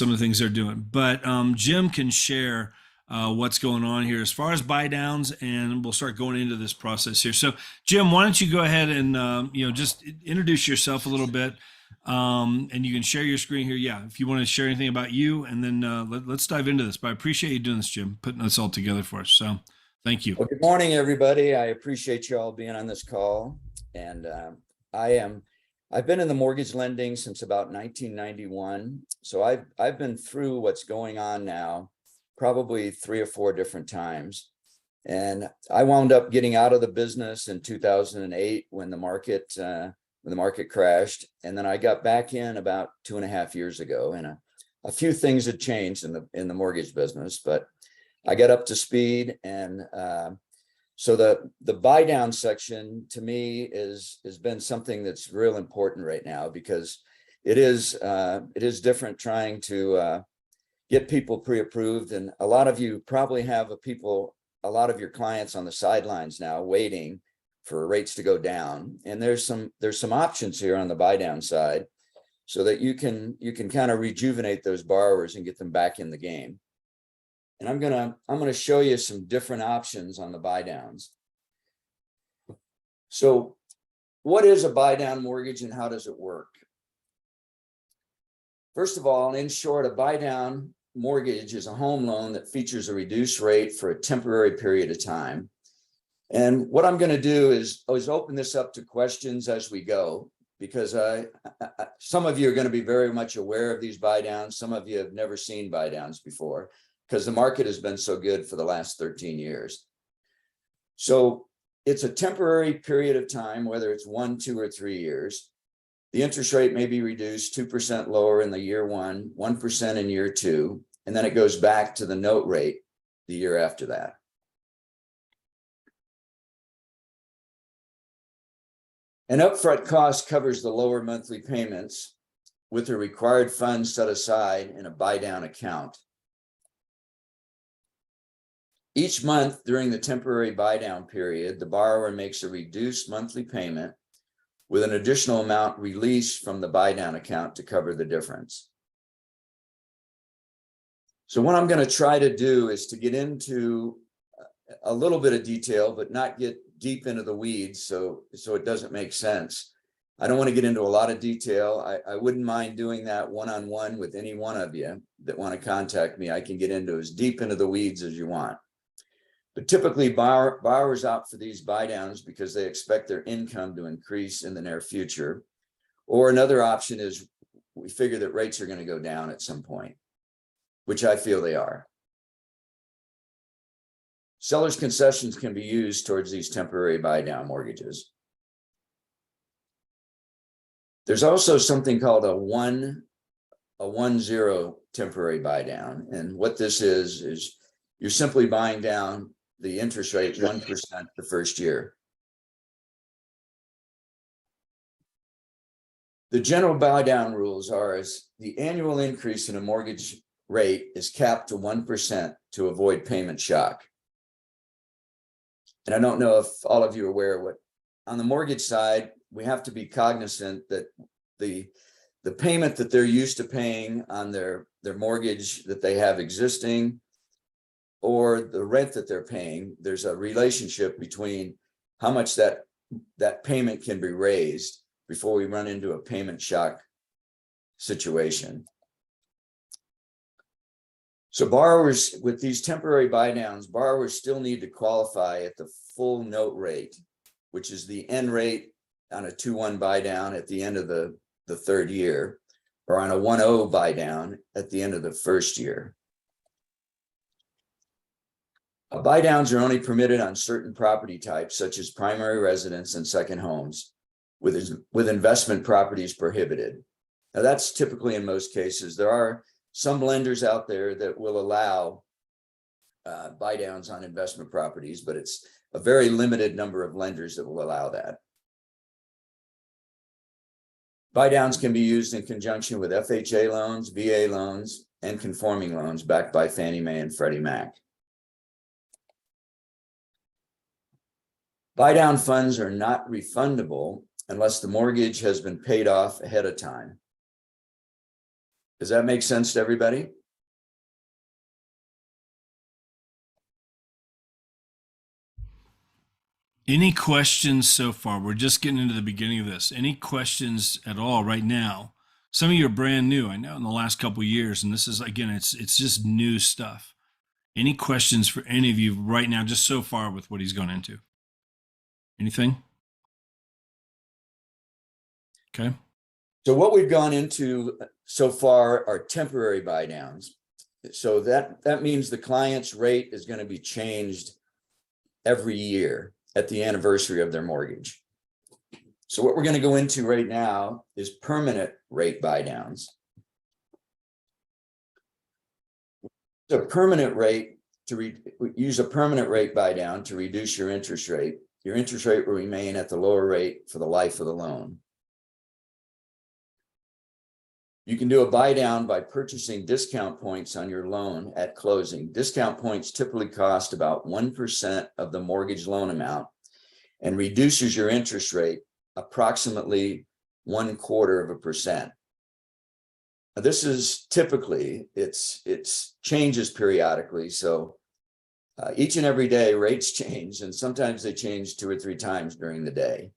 some of the things they're doing. But Jim can share what's going on here as far as buy downs, and we'll start going into this process here. So, Jim, why don't you go ahead and just introduce yourself a little bit, and you can share your screen here. Yeah, if you want to share anything about you, and then let's dive into this. But I appreciate you doing this, Jim, putting this all together for us. So, thank you. Well, good morning, everybody. I appreciate you all being on this call. And I've been in the mortgage lending since about 1991. So I've been through what's going on now, probably 3 or 4 different times. And I wound up getting out of the business in 2008 when the market crashed. And then I got back in about 2.5 years ago. And a few things had changed in the mortgage business, but I got up to speed. And so the buy down section to me has been something that's real important right now, because it is different trying to get people pre-approved. And a lot of you probably have a lot of your clients on the sidelines now waiting for rates to go down. And there's some options here on the buy down side so that you can kind of rejuvenate those borrowers and get them back in the game. And I'm gonna show you some different options on the buy downs. So what is a buy down mortgage and how does it work? First of all, in short, a buy down mortgage is a home loan that features a reduced rate for a temporary period of time. And what I'm going to do is open this up to questions as we go, because some of you are going to be very much aware of these buy downs. Some of you have never seen buy downs before, because the market has been so good for the last 13 years. So it's a temporary period of time, whether it's 1, 2, or 3 years. The interest rate may be reduced 2% lower in the year 1, 1% in year 2, and then it goes back to the note rate the year after that. An upfront cost covers the lower monthly payments with the required funds set aside in a buy down account. Each month during the temporary buy down period, the borrower makes a reduced monthly payment with an additional amount released from the buy down account to cover the difference. So what I'm going to try to do is to get into a little bit of detail, but not get deep into the weeds so it doesn't make sense. I don't want to get into a lot of detail. I wouldn't mind doing that one-on-one with any one of you that want to contact me. I can get into as deep into the weeds as you want. But typically borrowers opt for these buy downs because they expect their income to increase in the near future. Or another option is we figure that rates are going to go down at some point, which I feel they are. Sellers' concessions can be used towards these temporary buy down mortgages. There's also something called a 1-0 temporary buy down. And what this is you're simply buying down the interest rate 1% the first year. The general buy down rules are as the annual increase in a mortgage rate is capped to 1% to avoid payment shock. And I don't know if all of you are aware what on the mortgage side, we have to be cognizant that the payment that they're used to paying on their mortgage that they have existing, or the rent that they're paying, there's a relationship between how much that payment can be raised before we run into a payment shock situation. So borrowers with these temporary buy downs, borrowers still need to qualify at the full note rate, which is the end rate on a 2-1 buy down at the end of the third year, or on a 1-0 buy down at the end of the first year. Buy downs are only permitted on certain property types, such as primary residence and second homes, with investment properties prohibited. Now, that's typically in most cases. There are some lenders out there that will allow buy downs on investment properties, but it's a very limited number of lenders that will allow that. Buy downs can be used in conjunction with FHA loans, VA loans, and conforming loans backed by Fannie Mae and Freddie Mac. Buy down funds are not refundable unless the mortgage has been paid off ahead of time. Does that make sense to everybody? Any questions so far? We're just getting into the beginning of this. Any questions at all right now? Some of you are brand new, I know, in the last couple of years, and this is, again, it's just new stuff. Any questions for any of you right now, just so far with what he's gone into? Anything? Okay. So what we've gone into so far are temporary buy downs. So that means the client's rate is going to be changed every year at the anniversary of their mortgage. So what we're going to go into right now is permanent rate buy downs. The permanent rate use a permanent rate buy down to reduce your interest rate. Your interest rate will remain at the lower rate for the life of the loan. You can do a buy down by purchasing discount points on your loan at closing. Discount points typically cost about 1% of the mortgage loan amount and reduces your interest rate approximately 0.25%. This is typically, it's changes periodically. So each and every day rates change, and sometimes they change 2 or 3 times during the day.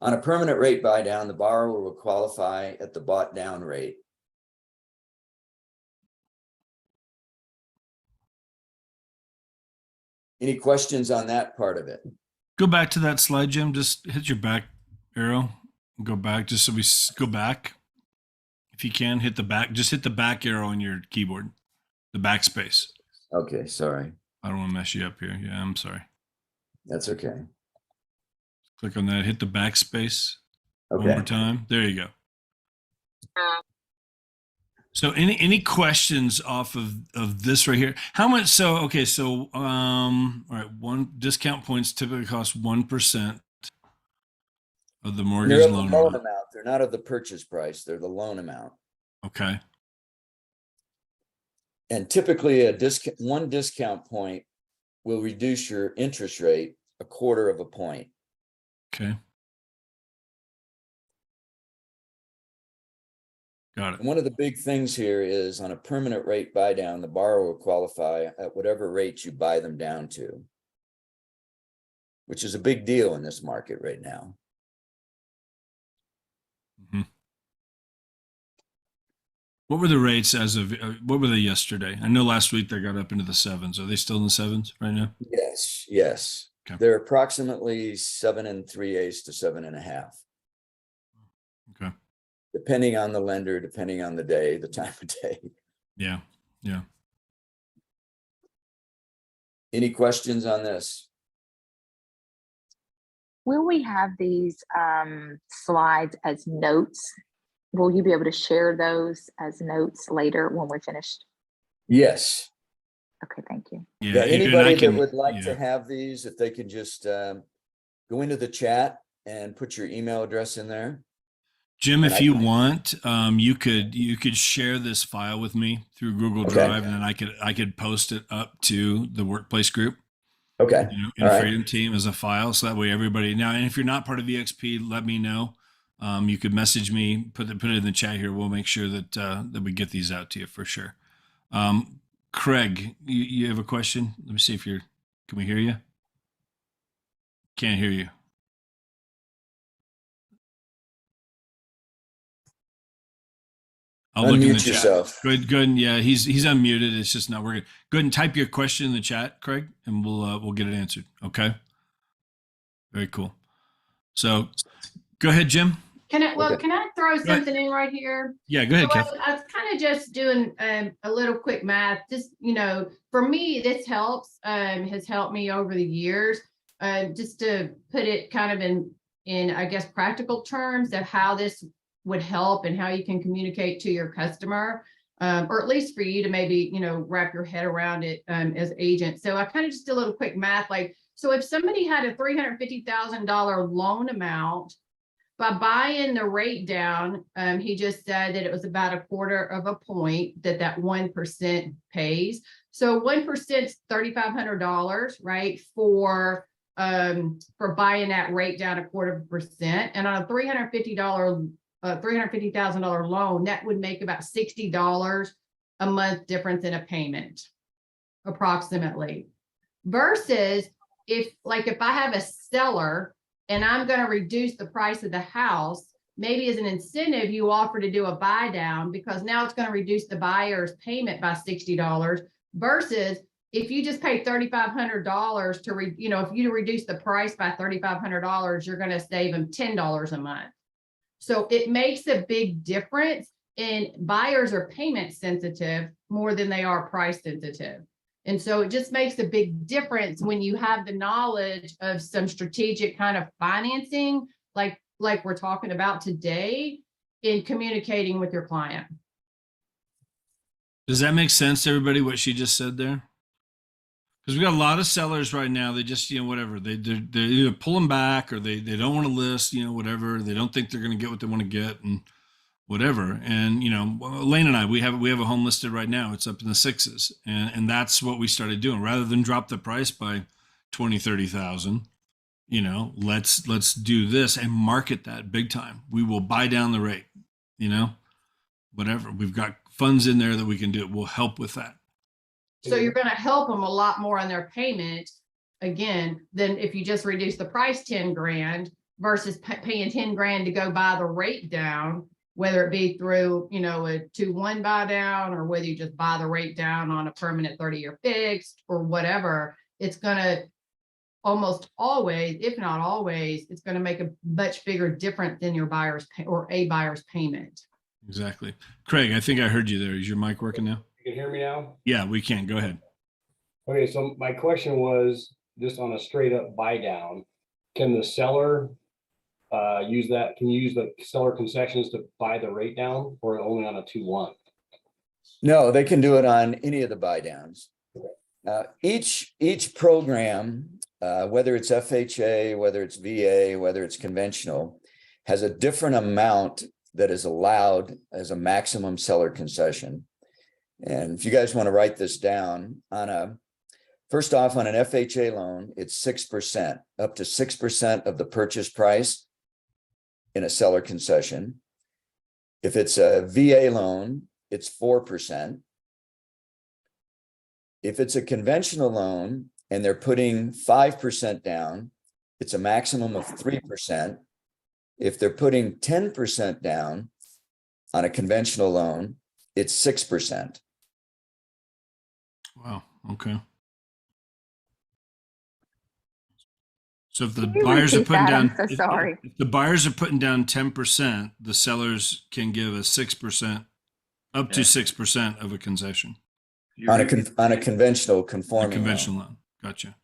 On a permanent rate buy down, the borrower will qualify at the bought down rate. Any questions on that part of it? Go back to that slide, Jim. Just hit your back arrow. Go back, just so we go back. If you can, hit the back. Just hit the back arrow on your keyboard, the backspace. Okay, sorry. I don't want to mess you up here. Yeah, I'm sorry. That's okay. Click on that. Hit the backspace. Okay. One more time. There you go. So any questions off of this right here? How much? So okay. So all right. One discount points typically cost 1% of the mortgage They're of the loan loan amount. amount. They're not of the purchase price. They're the loan amount. Okay. And typically one discount point will reduce your interest rate 0.25 point. Okay. Got it. And one of the big things here is on a permanent rate buy down, the borrower will qualify at whatever rate you buy them down to, which is a big deal in this market right now. Mm-hmm. What were the rates as of what were they yesterday? I know last week they got up into the 7s. Are they still in the 7s right now? Yes, yes. Okay. They're approximately 7 3/8 to 7.5. Okay. Depending on the lender, depending on the day, the time of day. Yeah. Yeah. Any questions on this? Will we have these slides as notes? Will you be able to share those as notes later when we're finished? Yes. Okay, thank you. Yeah, anybody that would like to have these, if they can just go into the chat and put your email address in there. Jim, if you want, you could share this file with me through Google Drive, and then I could post it up to the workplace group. Okay. In Freedom Team as a file, so that way everybody now. And if you're not part of EXP, let me know. You could message me, put it in the chat here. We'll make sure that that we get these out to you for sure. Craig, you have a question? Let me see if you're. Can we hear you? Can't hear you. I'll look in the chat. Yourself. Go ahead. Yeah, he's unmuted. It's just not working. Go ahead and type your question in the chat, Craig, and we'll get it answered. Okay. Very cool. So, go ahead, Jim. Can I throw something in right here? Yeah, go ahead, So Kev. I was kind of just doing a little quick math. Just, for me, this has helped me over the years. Just to put it kind of in I guess practical terms of how this would help and how you can communicate to your customer, or at least for you to maybe wrap your head around it as agent. So I kind of just did a little quick math. So if somebody had a $350,000 loan amount, by buying the rate down, he just said that it was about 0.25 point that 1% pays. So 1% is $3,500, right? For buying that rate down 0.25%, and on a $350 a $350,000 loan, that would make about $60 a month difference in a payment, approximately. Versus if I have a seller and I'm going to reduce the price of the house, maybe as an incentive, you offer to do a buy down, because now it's going to reduce the buyer's payment by $60, versus if you just pay $3,500 to if you reduce the price by $3,500, you're going to save them $10 a month. So it makes a big difference, and buyers are payment sensitive more than they are price sensitive. And so it just makes a big difference when you have the knowledge of some strategic kind of financing, like we're talking about today, in communicating with your client. Does that make sense to everybody, what she just said there? Because we got a lot of sellers right now. They just, whatever, they're either pulling back, or they don't want to list, whatever. They don't think they're going to get what they want to get, and whatever. And, Elaine and I, we have a home listed right now. It's up in the sixes. And that's what we started doing. Rather than drop the price by 20, 30,000, let's do this and market that big time. We will buy down the rate, whatever. We've got funds in there that we can do. We'll help with that. So you're going to help them a lot more on their payment, again, than if you just reduce the price 10 grand versus paying 10 grand to go buy the rate down, whether it be through, a 2-1 buy down, or whether you just buy the rate down on a permanent 30-year fixed or whatever. It's going to almost always, if not always, it's going to make a much bigger difference than your buyer's or a buyer's payment. Exactly. Craig, I think I heard you there. Is your mic working now? You can hear me now? Yeah, we can. Go ahead. Okay, so my question was just on a straight up buy down. Can the seller use that? Can you use the seller concessions to buy the rate down, or only on a 2-1? No, they can do it on any of the buy downs. Each program, whether it's FHA, whether it's VA, whether it's conventional, has a different amount that is allowed as a maximum seller concession. And if you guys want to write this down, first off, on an FHA loan, it's 6%, up to 6% of the purchase price in a seller concession. If it's a VA loan, it's 4%. If it's a conventional loan and they're putting 5% down, it's a maximum of 3%. If they're putting 10% down on a conventional loan, it's 6%. Wow. Okay. So if the Can you buyers are repeat putting that? down, I'm so sorry. if the buyers are putting down 10%, the sellers can give a 6%, up to 6% of a concession. On a conventional conforming A conventional loan. Gotcha.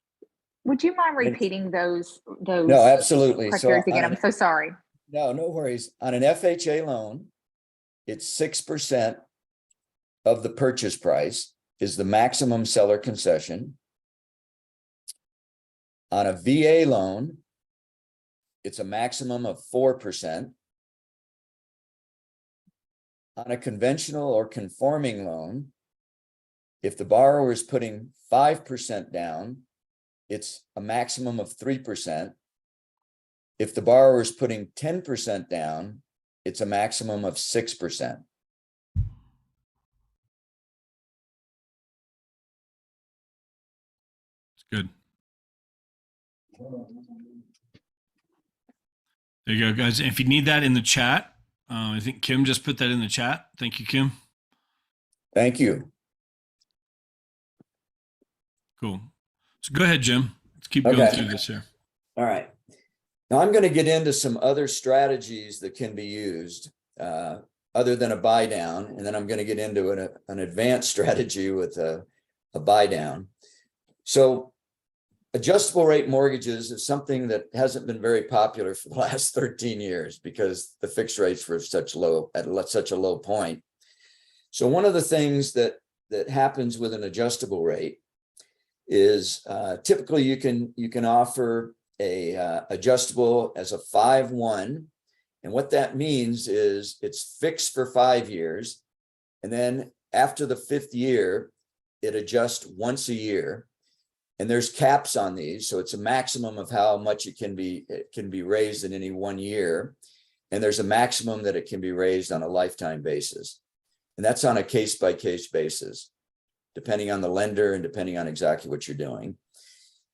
Would you mind repeating those No, absolutely. criteria again? I'm so sorry. No worries. On an FHA loan, it's 6% of the purchase price is the maximum seller concession. On a VA loan, it's a maximum of 4%. On a conventional or conforming loan, if the borrower is putting 5% down, it's a maximum of 3%. If the borrower is putting 10% down, it's a maximum of 6%. It's good. There you go, guys. If you need that in the chat, I think Kim just put that in the chat. Thank you, Kim. Thank you. Cool. So go ahead, Jim. Let's keep going Okay. through this here. All right. Now I'm going to get into some other strategies that can be used other than a buy down. And then I'm going to get into an advanced strategy with a buy down. So adjustable rate mortgages is something that hasn't been very popular for the last 13 years because the fixed rates were at such a low point. So one of the things that happens with an adjustable rate is typically you can offer a adjustable as a 5-1. And what that means is it's fixed for 5 years. And then after the 5th year, it adjusts once a year. And there's caps on these. So it's a maximum of how much it can be raised in any 1 year. And there's a maximum that it can be raised on a lifetime basis. And that's on a case-by-case basis, depending on the lender and depending on exactly what you're doing.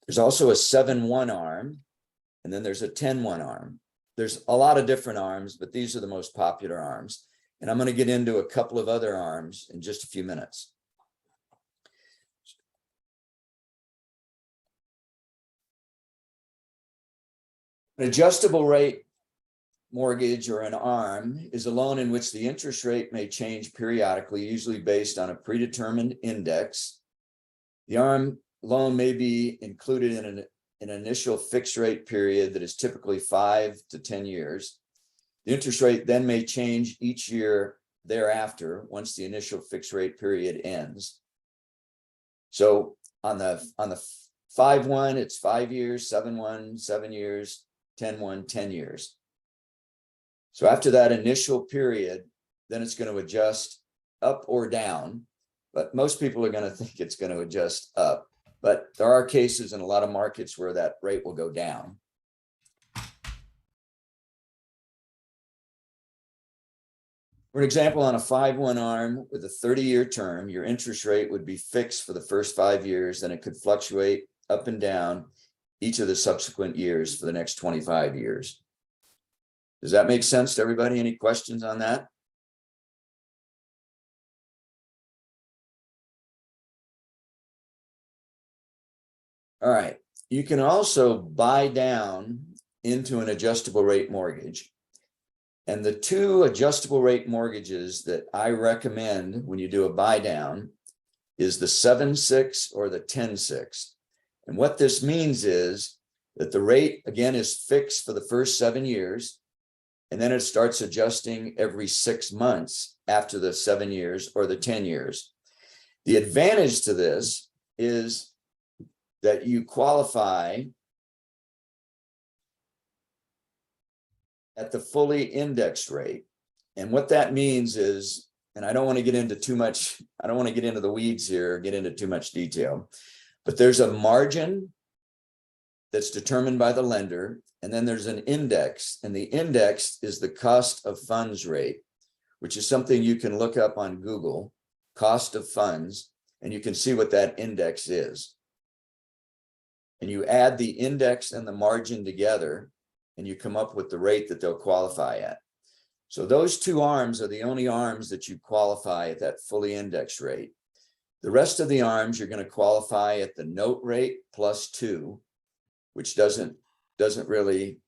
There's also a 7-1 arm, and then there's a 10-1 arm. There's a lot of different arms, but these are the most popular arms. And I'm going to get into a couple of other arms in just a few minutes. An adjustable rate mortgage, or an ARM, is a loan in which the interest rate may change periodically, usually based on a predetermined index. The ARM loan may be included in an initial fixed rate period that is typically 5 to 10 years. The interest rate then may change each year thereafter once the initial fixed rate period ends. So on the 5-1, it's 5 years, 7-1, 7 years, 10-1, 10 years. So after that initial period, then it's going to adjust up or down, but most people are going to think it's going to adjust up. But there are cases in a lot of markets where that rate will go down. For example, on a 5-1 ARM with a 30-year term, your interest rate would be fixed for the first 5 years, then it could fluctuate up and down each of the subsequent years for the next 25 years. Does that make sense to everybody? Any questions on that? All right. You can also buy down into an adjustable rate mortgage. And the two adjustable rate mortgages that I recommend when you do a buy down is the 7-6 or the 10-6. And what this means is that the rate, again, is fixed for the first 7 years, and then it starts adjusting every 6 months after the 7 years or the 10 years. The advantage to this is that you qualify at the fully indexed rate. And what that means is, and I don't want to get into too much, I don't want to get into the weeds here, get into too much detail, but there's a margin that's determined by the lender, and then there's an index, and the index is the cost of funds rate, which is something you can look up on Google, cost of funds, and you can see what that index is. And you add the index and the margin together, and you come up with the rate that they'll qualify at. So those two arms are the only arms that you qualify at that fully indexed rate. The rest of the arms, you're going to qualify at the note rate plus 2, which doesn't really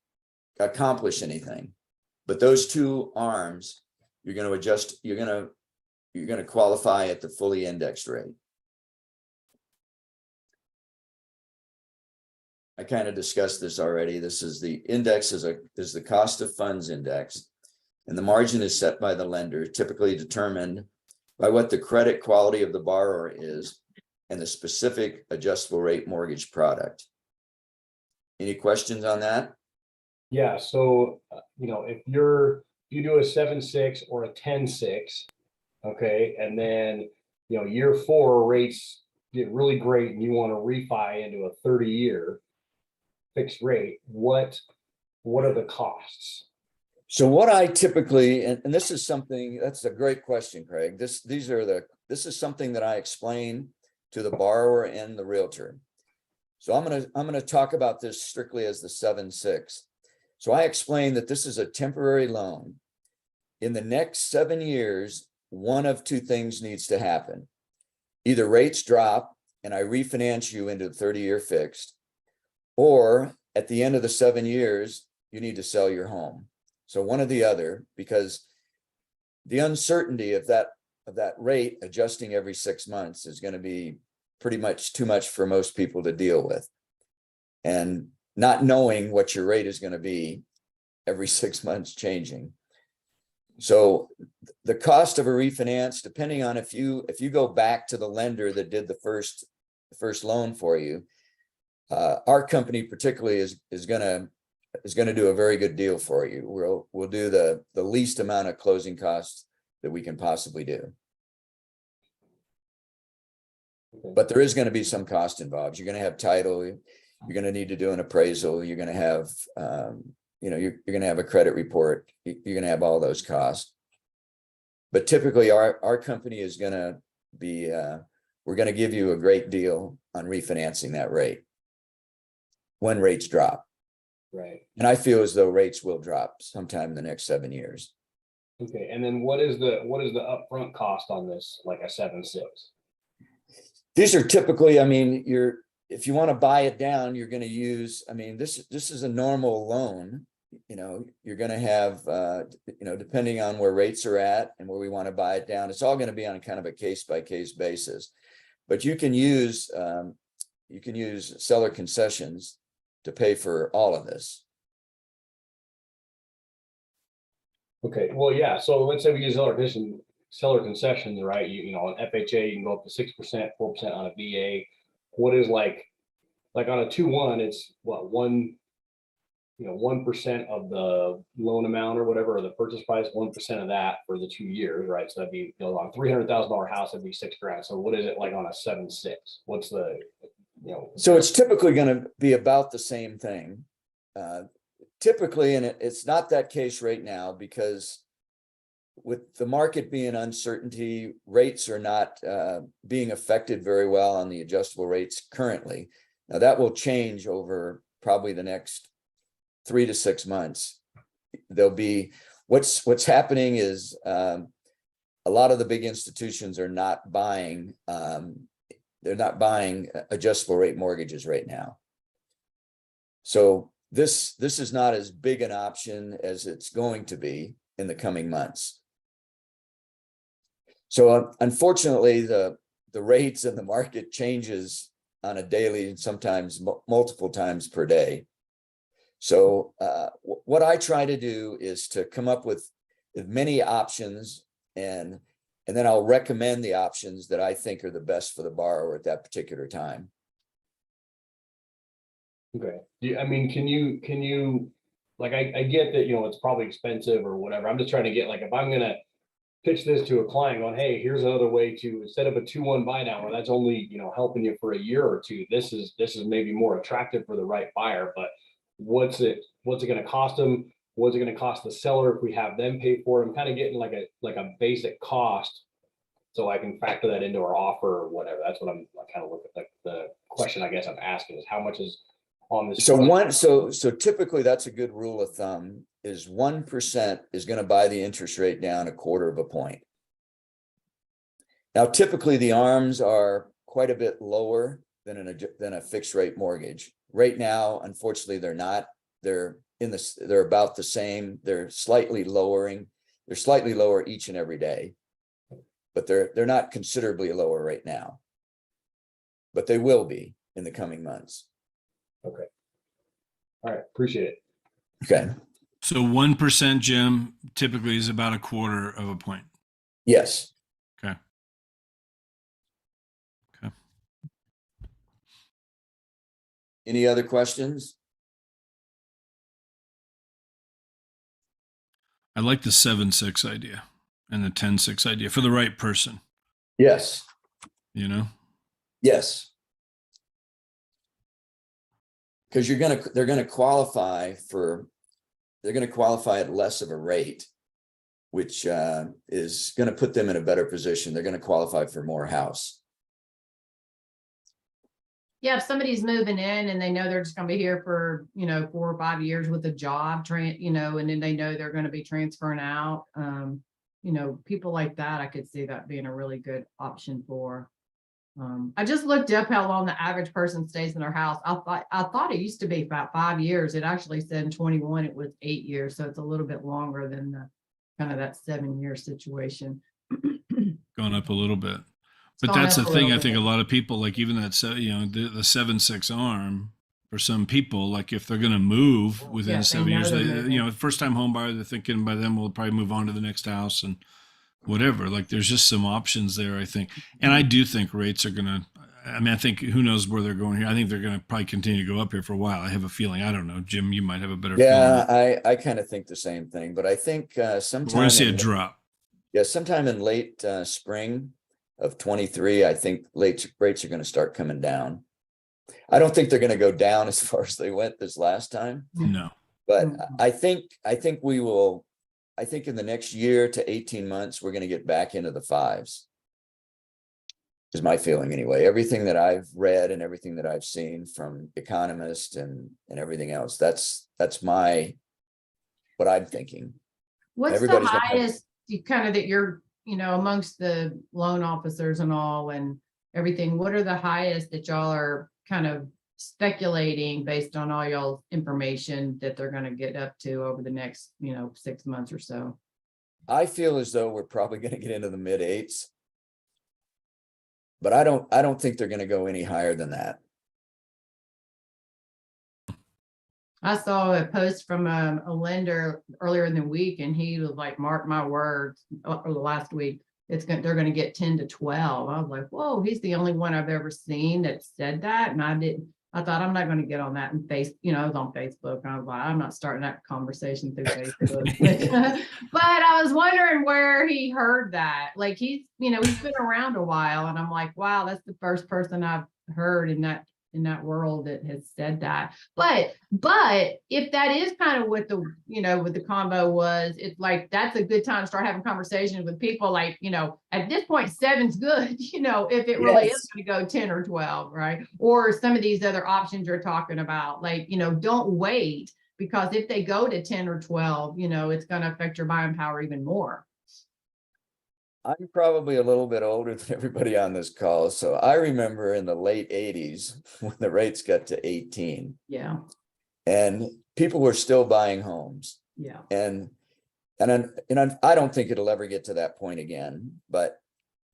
accomplish anything. But those two arms, you're going to adjust, you're going to qualify at the fully indexed rate. I kind of discussed this already. This is the index is the cost of funds index, and the margin is set by the lender, typically determined by what the credit quality of the borrower is and the specific adjustable rate mortgage product. Any questions on that? Yeah, so if you do a 7-6 or a 10-6, okay, and then year 4 rates get really great and you want to refi into a 30-year fixed rate, what are the costs? So what I typically, and this is something, that's a great question, Craig. This is something that I explain to the borrower and the realtor. So I'm going to talk about this strictly as the 7-6. So I explain that this is a temporary loan. In the next 7 years, one of two things needs to happen. Either rates drop and I refinance you into 30-year fixed, or at the end of the 7 years, you need to sell your home. So one or the other, because the uncertainty of that rate adjusting every 6 months is going to be pretty much too much for most people to deal with. And not knowing what your rate is going to be every 6 months changing. So the cost of a refinance, depending on if you go back to the lender that did the first loan for you, our company particularly is going to do a very good deal for you. We'll do the least amount of closing costs that we can possibly do. But there is going to be some cost involved. You're going to have title. You're going to need to do an appraisal. You're going to have you're going to have a credit report. You're going to have all those costs. But typically our company is going to be, we're going to give you a great deal on refinancing that rate when rates drop. Right. And I feel as though rates will drop sometime in the next 7 years. Okay, and then what is the upfront cost on this, like a 7.6? These are typically, I mean, if you want to buy it down, you're going to use, I mean, this is a normal loan. You're going to have, depending on where rates are at and where we want to buy it down, it's all going to be on kind of a case by case basis. But you can use seller concessions to pay for all of this. Okay, well, yeah, so let's say we use seller concessions, right? On FHA, you can go up to 6%, 4% on a VA. What is like on a 2-1, it's what, 1% of the loan amount or whatever, or the purchase price, 1% of that for the 2 years, right? So that'd be, on a $300,000 house, that'd be $6,000. So what is it like on a 7.6? What's the, So it's typically going to be about the same thing. Typically, and it's not that case right now, because with the market being uncertainty, rates are not being affected very well on the adjustable rates currently. Now that will change over probably the next 3 to 6 months. There'll be what's happening is a lot of the big institutions are not buying. They're not buying adjustable rate mortgages right now. So this is not as big an option as it's going to be in the coming months. So unfortunately, the rates and the market changes on a daily and sometimes multiple times per day. So what I try to do is to come up with as many options, and then I'll recommend the options that I think are the best for the borrower at that particular time. okay. I mean, can you, like, I get that, it's probably expensive or whatever. I'm just trying to get, like, if I'm going to pitch this to a client going, hey, here's another way to, instead of a 2-1 buy down, where that's only, helping you for a year or two, this is maybe more attractive for the right buyer, but what's it going to cost them? What's it going to cost the seller if we have them pay for it? I'm kind of getting like a basic cost, so I can factor that into our offer or whatever. That's what I'm kind of looking at. Like the question I guess I'm asking is how much is on this. So typically that's a good rule of thumb, is 1% is going to buy the interest rate down 1/4 point. Now, typically the ARMs are quite a bit lower than a fixed rate mortgage. Right now, unfortunately, they're not. They're about the same. They're slightly lower each and every day, but they're not considerably lower right now. But they will be in the coming months. Okay. All right. Appreciate it. Okay. So 1%, Jim, typically is about 1/4 point. Yes. Okay. Okay. Any other questions? I like the 7.6 idea and the 10.6 idea for the right person. Yes. Yes. Because they're gonna qualify at less of a rate, which is going to put them in a better position. They're going to qualify for more house. Yeah, if somebody's moving in and they know they're just gonna be here for, 4 or 5 years with a job, and then they know they're gonna be transferring out. People like that, I could see that being a really good option for. I just looked up how long the average person stays in their house. I thought it used to be about 5 years. It actually said in 21 it was 8 years, so it's a little bit longer than the kind of that 7-year situation. Going up a little bit. But Gone that's up the a thing. little I think bit. a lot of people, like even that, the 7.6 ARM, for some people, like if they're going to move within Yeah, they 7 know years, they're moving. first time home buyer, they're thinking by then we'll probably move on to the next house and whatever. Like there's just some options there, I think. And I do think rates are going to, I think who knows where they're going here. I think they're going to probably continue to go up here for a while. I have a feeling. I don't know. Jim, you might have a better feeling. Yeah, I kind of think the same thing, but I think We're going sometime to see a drop. sometime in late spring of 23, I think rates are going to start coming down. I don't think they're going to go down as far as they went this last time. No. But Mhm. I think we will, I think in the next year to 18 months, we're going to get back into the fives. Is my feeling anyway. Everything that I've read and everything that I've seen from economists and everything else, that's what I'm thinking. What's the Everybody's gonna have, highest, you kind of that you're, amongst the loan officers and all and everything, what are the highest that y'all are kind of speculating based on all y'all's information that they're gonna get up to over the next, 6 months or so? I feel as though we're probably going to get into the mid eights. But I don't think they're going to go any higher than that. I saw a post from a lender earlier in the week and he was like, mark my words, or last week, they're gonna get 10 to 12. I was like, whoa, he's the only one I've ever seen that said that. And I thought I'm not gonna get on that in I was on Facebook. And I was like, I'm not starting that conversation through Facebook. But I was wondering where he heard that. Like he's been around a while and I'm like, wow, that's the first person I've heard in that world that has said that. But if that is kind of what what the combo was, it's like that's a good time to start having conversations with people. Like, at this point, 7's good, if it really is going to go 10 or 12, right? Or some of these other options you're talking about, like, don't wait, because if they go to 10 or 12, it's going to affect your buying power even more. I'm probably a little bit older than everybody on this call. So I remember in the late 80s when the rates got to 18. Yeah. And people were still buying homes. Yeah. And I don't think it'll ever get to that point again, but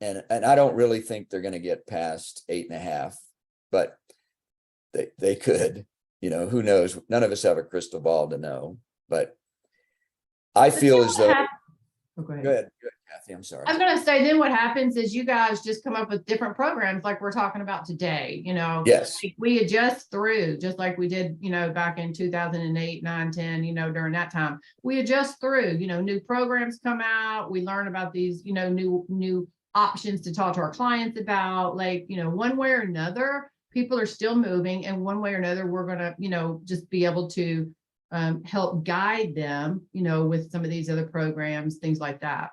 and I don't really think they're going to get past 8.5, but they could, who knows? None of us have a crystal ball to know, but I feel as though. Go ahead. Go ahead, Kathy. I'm sorry. I was going to say, then what happens is you guys just come up with different programs like we're talking about today. Yes. We adjust through just like we did, back in 2008, 9, 10, during that time. We adjust through, new programs come out. We learn about these, new options to talk to our clients about, like, one way or another, people are still moving, and one way or another, we're going to, just be able to help guide them, with some of these other programs, things like that.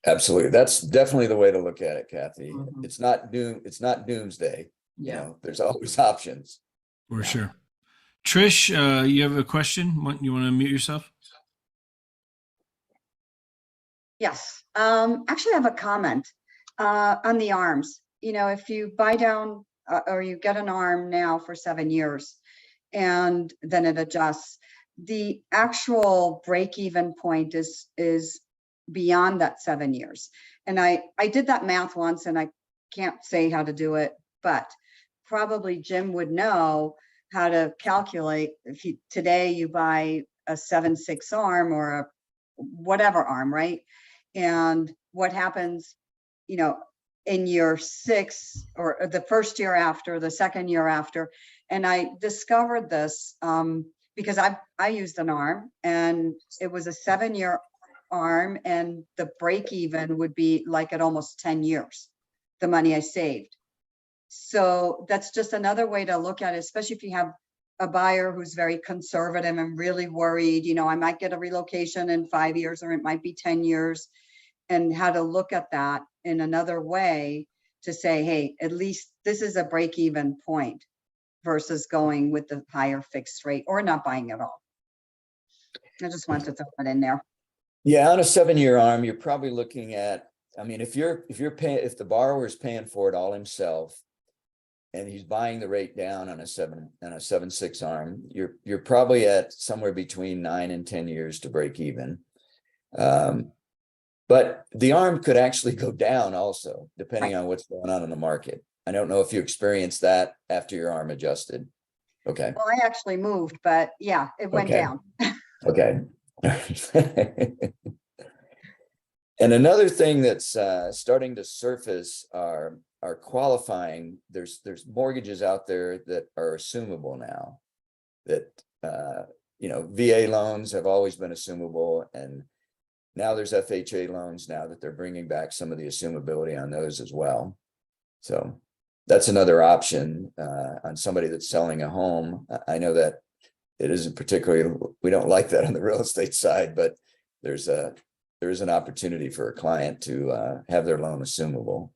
Absolutely. That's definitely the way to look at it, Kathy. Mhm. It's not doomsday. Yeah. There's always options. For sure. Trish, you have a question? You want to mute yourself? Yes. Actually, I have a comment on the arms. If you buy down or you get an arm now for 7 years and then it adjusts, the actual break-even point is beyond that 7 years. And I did that math once and I can't say how to do it, but probably Jim would know how to calculate if today you buy a 7/6 arm or a whatever arm, right? And what happens, in year 6 or the first year after, the second year after. And I discovered this because I used an arm and it was a 7-year arm, and the break even would be like at almost 10 years, the money I saved. So that's just another way to look at it, especially if you have a buyer who's very conservative and really worried, I might get a relocation in 5 years, or it might be 10 years, and how to look at that in another way to say, hey, at least this is a break-even point versus going with the higher fixed rate or not buying at all. I just wanted to throw that in there. Yeah, on a 7-year arm, you're probably looking at, if the borrower is paying for it all himself, and he's buying the rate down on a 7/6 arm, you're probably at somewhere between 9 and 10 years to break even. But the arm could actually go down also, depending on what's going on in the market. I don't know if you experienced that after your arm adjusted. Okay. Well, I actually moved, but yeah, it went down. Okay. And another thing that's starting to surface are qualifying. There's mortgages out there that are assumable now. That VA loans have always been assumable, and now there's FHA loans now that they're bringing back some of the assumability on those as well. So that's another option on somebody that's selling a home. I know that it isn't particularly, we don't like that on the real estate side, but there is an opportunity for a client to have their loan assumable.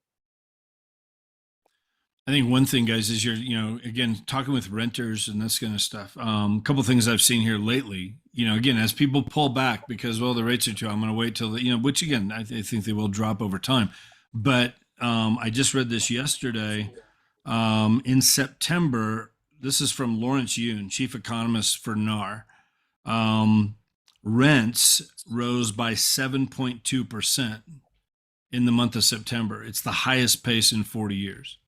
I think one thing, guys, is again, talking with renters and this kind of stuff. A couple of things I've seen here lately, again, as people pull back because, well, the rates are too, I'm going to wait till which again, I think they will drop over time. But I just read this yesterday. In September, this is from Lawrence Yoon, chief economist for NAR. Rents rose by 7.2% in the month of September. It's the highest pace in 40 years.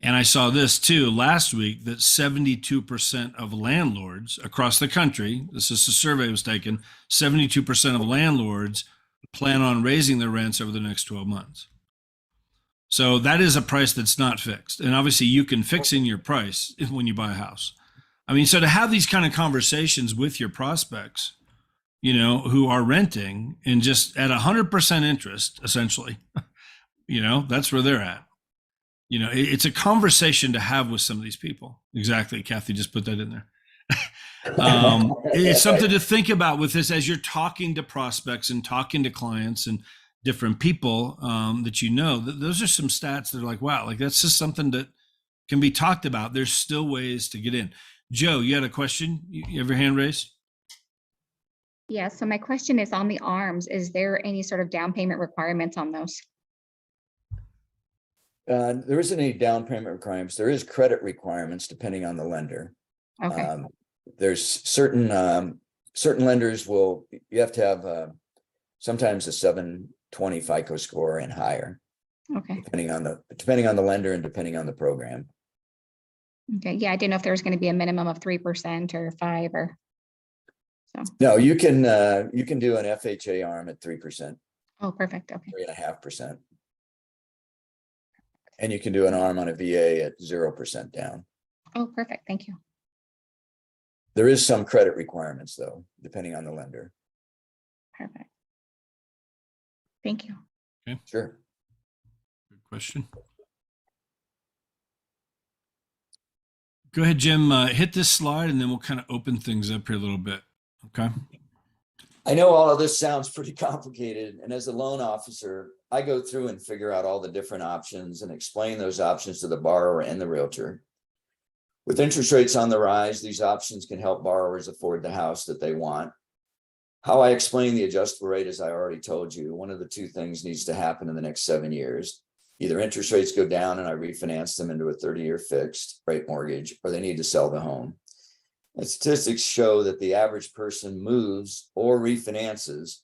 And I saw this too last week, that 72% of landlords across the country, this is a survey that was taken, 72% of landlords plan on raising their rents over the next 12 months. So that is a price that's not fixed. And obviously you can fix in your price when you buy a house. I mean, so to have these kind of conversations with your prospects, who are renting and just at 100% interest, essentially, that's where they're at. It's a conversation to have with some of these people. Exactly. Kathy just put that in there. It's something to think about with this as you're talking to prospects and talking to clients and different people that those are some stats that are like, wow, like that's just something that can be talked about. There's still ways to get in. Joe, you had a question? You have your hand raised? Yeah, so my question is on the ARMs, is there any sort of down payment requirements on those? There isn't any down payment requirements. There is credit requirements depending on the lender. Okay, There's certain lenders you have to have sometimes a 720 FICO score and higher, okay, depending on the lender and depending on the program. okay. Yeah, I didn't know if there was going to be a minimum of 3% or 5 or so. No, you can do an FHA ARM at 3%, Oh, perfect. Okay, 3.5%. And you can do an ARM on a VA at 0% down. oh, perfect. Thank you. There is some credit requirements though, depending on the lender. Perfect. Thank you. Sure. Good question. Go ahead, Jim, hit this slide and then we'll kind of open things up here a little bit. Okay. I know all of this sounds pretty complicated, and as a loan officer, I go through and figure out all the different options and explain those options to the borrower and the realtor. With interest rates on the rise, these options can help borrowers afford the house that they want. How I explain the adjustable rate, as I already told you, one of the two things needs to happen in the next 7 years. Either interest rates go down and I refinance them into a 30-year fixed rate mortgage, or they need to sell the home. And statistics show that the average person moves or refinances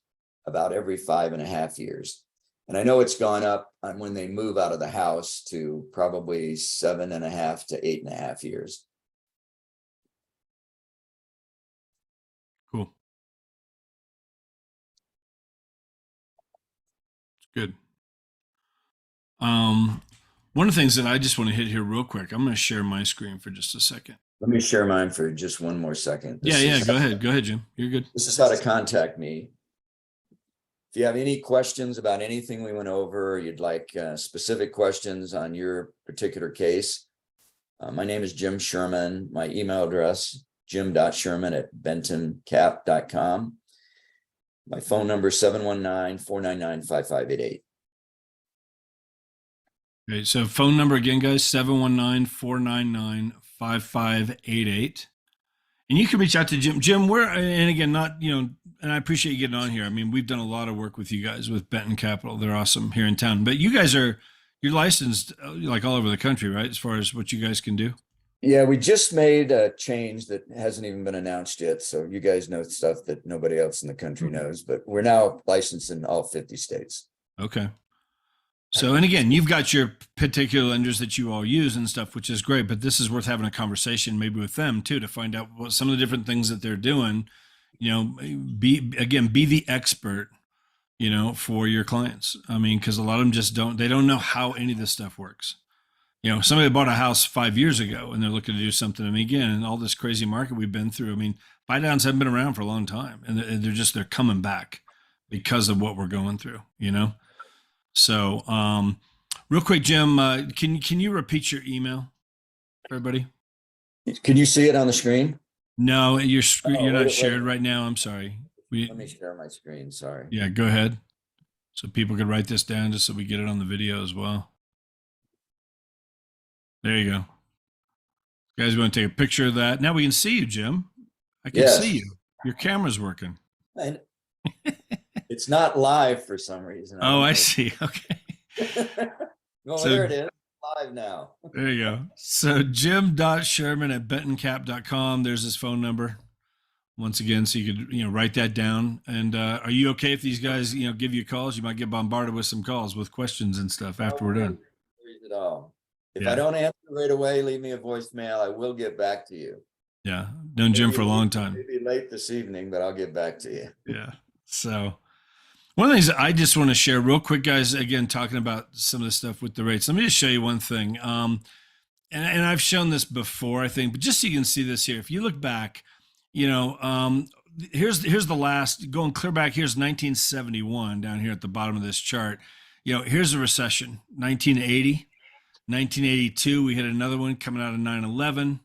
about every 5.5 years. And I know it's gone up on when they move out of the house to probably 7.5 to 8.5 years. Cool. It's good. One of the things that I just want to hit here real quick, I'm going to share my screen for just a second. Let me share mine for just one more second. Yeah, go ahead. Go ahead, Jim. You're good. This is how to contact me. If you have any questions about anything we went over, or you'd like specific questions on your particular case, my name is Jim Sherman. My email address, jim.sherman@bentoncap.com. My phone number is 719-499-5588. Okay, so phone number again, guys, 719-499-5588. And you can reach out to Jim. Jim, and again, and I appreciate you getting on here. I mean, we've done a lot of work with you guys with Benton Capital. They're awesome here in town. But you guys you're licensed like all over the country, right? As far as what you guys can do. Yeah, we just made a change that hasn't even been announced yet. So you guys know stuff that nobody else in the country knows, but we're now licensed in all 50 states. Okay. So, and again, you've got your particular lenders that you all use and stuff, which is great, but this is worth having a conversation maybe with them too, to find out what some of the different things that they're doing, be the expert, for your clients. I mean, cause a lot of them they don't know how any of this stuff works. Somebody bought a house 5 years ago and they're looking to do something. I mean, again, and all this crazy market we've been through, I mean, buy downs haven't been around for a long time and they're coming back because of what we're going through, So, real quick, Jim, can you repeat your email for everybody? Can you see it on the screen? No, your screen, Oh, you're not wait, shared wait. right now. I'm sorry. We, Let me share my screen, sorry. yeah, go ahead. So people could write this down just so we get it on the video as well. There you go. You guys want to take a picture of that? Now we can see you, Jim. I can see Yes. you. Your camera's working. And it's not live for some reason. Oh, don't I know. see. Okay. Oh, So there it is, live now. there you go. So jim.sherman@bentoncap.com. There's his phone number. Once again, so you could, write that down. And are you okay if these guys, give you calls? You might get bombarded with some calls with questions and stuff after we're done. No worries at all. If Yeah. I don't answer right away, leave me a voicemail. I will get back to you. Yeah. Known Jim for a long time. Maybe late this evening, but I'll get back to you. Yeah. So one of the things I just want to share real quick, guys, again, talking about some of the stuff with the rates. Let me just show you one thing. And I've shown this before, I think, but just so you can see this here. If you look back, here's the last, going clear back, here's 1971 down here at the bottom of this chart. Here's a recession, 1980, 1982, we hit another one coming out of 9/11.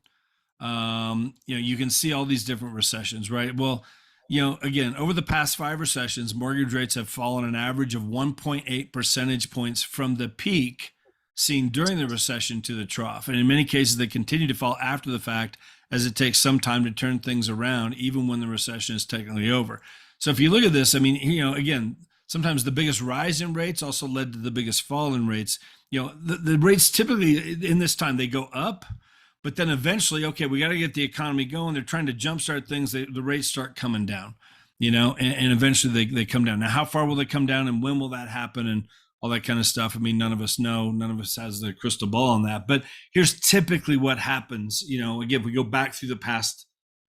You can see all these different recessions, right? Well, again, over the past 5 recessions, mortgage rates have fallen an average of 1.8 percentage points from the peak seen during the recession to the trough. And in many cases, they continue to fall after the fact, as it takes some time to turn things around, even when the recession is technically over. So if you look at this, I mean, again, sometimes the biggest rise in rates also led to the biggest fall in rates. The rates typically in this time, they go up, but then eventually, okay, we got to get the economy going. They're trying to jumpstart things. The rates start coming down, and eventually they come down. Now, how far will they come down and when will that happen and all that kind of stuff? I mean, none of us know. None of us has the crystal ball on that. But here's typically what happens. Again, if we go back through the past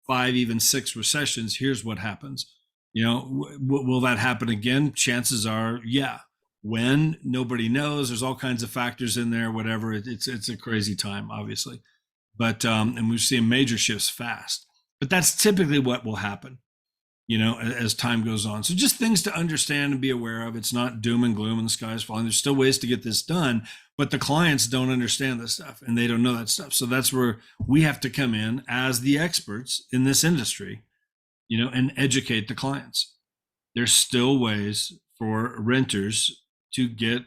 5, even 6 recessions, here's what happens. Will that happen again? Chances are, yeah. When? Nobody knows. There's all kinds of factors in there, whatever. It's a crazy time, obviously. But, and we've seen major shifts fast. But that's typically what will happen, as time goes on. So just things to understand and be aware of. It's not doom and gloom and the sky is falling. There's still ways to get this done, but the clients don't understand this stuff and they don't know that stuff. So that's where we have to come in as the experts in this industry, and educate the clients. There's still ways for renters to get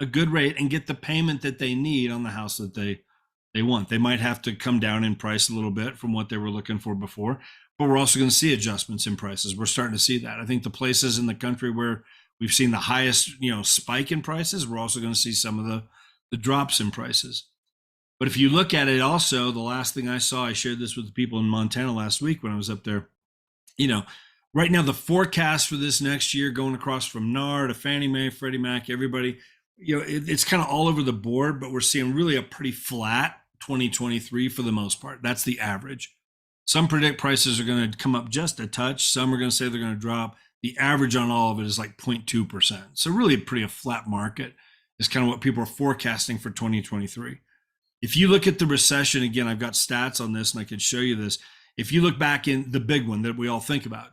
a good rate and get the payment that they need on the house that they want. They might have to come down in price a little bit from what they were looking for before, but we're also going to see adjustments in prices. We're starting to see that. I think the places in the country where we've seen the highest, spike in prices, we're also going to see some of the drops in prices. But if you look at it also, the last thing I saw, I shared this with the people in Montana last week when I was up there, right now the forecast for this next year going across from NAR to Fannie Mae, Freddie Mac, everybody, it's kind of all over the board, but we're seeing really a pretty flat 2023 for the most part. That's the average. Some predict prices are going to come up just a touch. Some are going to say they're going to drop. The average on all of it is like 0.2%. So really a flat market is kind of what people are forecasting for 2023. If you look at the recession, again, I've got stats on this and I could show you this. If you look back in the big one that we all think about,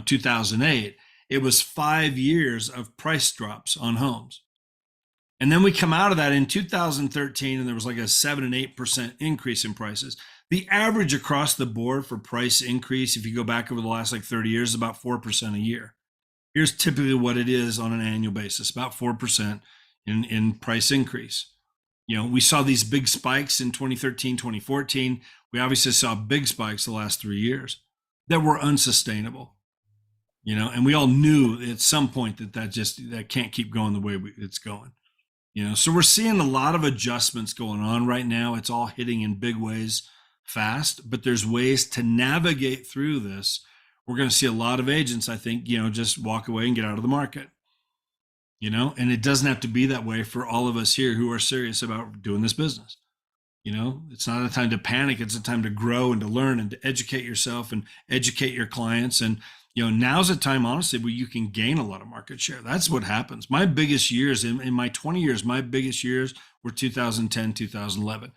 2008, it was 5 years of price drops on homes. And then we come out of that in 2013 and there was like a 7 and 8% increase in prices. The average across the board for price increase, if you go back over the last 30 years, is about 4% a year. Here's typically what it is on an annual basis, about 4% in price increase. We saw these big spikes in 2013, 2014. We obviously saw big spikes the last 3 years that were unsustainable, and we all knew at some point that can't keep going the way it's going. So we're seeing a lot of adjustments going on right now. It's all hitting in big ways fast, but there's ways to navigate through this. We're going to see a lot of agents, I think, just walk away and get out of the market, and it doesn't have to be that way for all of us here who are serious about doing this business. It's not a time to panic. It's a time to grow and to learn and to educate yourself and educate your clients. And, now's a time, honestly, where you can gain a lot of market share. That's what happens. My biggest years in my 20 years, my biggest years were 2010, 2011.